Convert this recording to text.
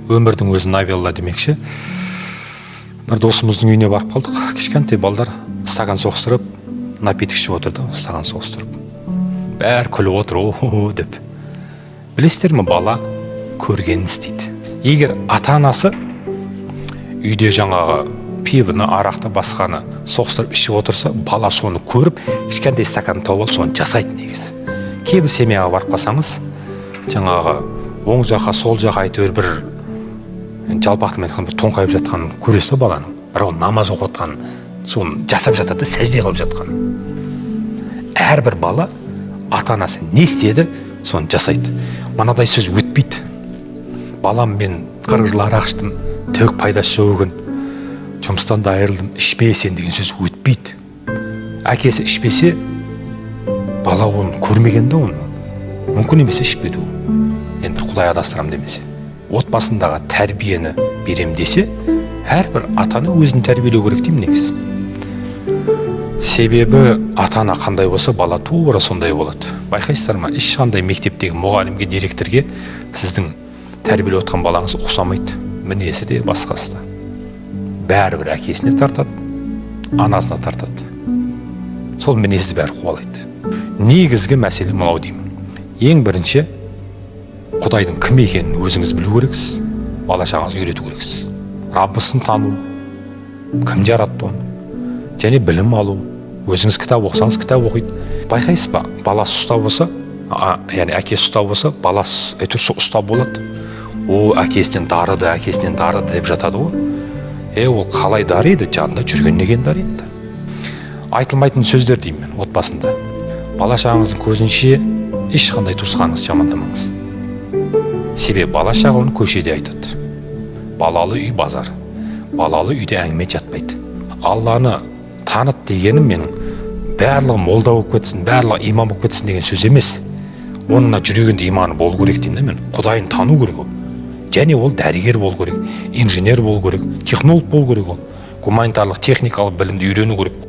өмірдің өзі новелла демекші. Бір досымыздың үйіне барып қалдық. Кішкентай балдар стакан соғыстырып, напиток ішіп отырды, стакан соғыстырып. Бәрі күліп отыр, о деп. Білесіздер ме, бала көргенін істейді. Егер ата-анасы үйде жаңағы пивоны, арақты, басқаны соғыстырып ішіп отырса, бала соны көріп, кішкентай стакан тауып алып, соны жасайды негізі. Кейбір семьяға барып қалсаңыз, жаңағы оң жаққа, сол жаққа әйтеуір бір жалпақтымен айтқанда бір тоңқайып жатқанын көресіз баланың. Бірақ ол намаз оқып жатқанын, соны жасап жатады, сәжде қылып жатқанын. Әрбір бала ата-анасы не істеді, соны жасайды. Мынадай сөз өтпейді. Балам, мен 40 жыл арақ іштім, тек пайдасы жоқ екен. Жұмыстан да айырылдым, ішпесен деген сөз өтпейді. Әкесі ішпесе, бала оны көрмеген де оны. Мүмкін емес ішпеді ол. Енді бір Құдай адастырам демесе. Отбасындағы тәрбиені берем десе, әрбір атаны өзін тәрбиелеу керек деймін негізі. Себебі ата-ана қандай болса, бала тура сондай болады. Байқайсыздар ма, ешқандай мектептегі мұғалімге, директорге сіздің тәрбиелеп отқан балаңыз ұқсамайды. Мінезі де, басқасы да. Бәрібір әкесіне тартады, анасына тартады. Сол мінезді бәрі қуалайды. Негізгі мәселе мынау деймін. Ең бірінші, Құдайдың кім екенін өзіңіз білу керексіз, бала шағаңызға үйрету керексіз. Раббысын тану, кім жаратты оны, және білім алу. Өзіңіз кітап оқысаңыз, кітап оқиды. Байқайсыз ба, баласы ұстап болса, яғни әкесі ұстап болса, баласы әйтеуір ұстап болады. О, әкесінен дарыды деп жатады ғой. Ол қалай дариды, жанында жүргеннен кейін дариды. Айтылмайтын сөздер деймін мен отбасында. Бала шағаңыздың көзінше ешқандай туысқаныңыз жамандамаңыз. Себебі бала шаға оны көшеде айтады. Балалы үй базар. Балалы үйде әңгіме жатпайды. Алланы таныт дегенім менің барлығы молда болып кетсін, барлығы имам болып кетсін деген сөз емес. Оның жүрегінде иманы болу керек деймін мен. Құдайын тану керек ол. Және ол дәрігер болу керек, инженер болу керек, технолог болу керек ол. Гуманитарлық, техникалық білімді үйрену керек.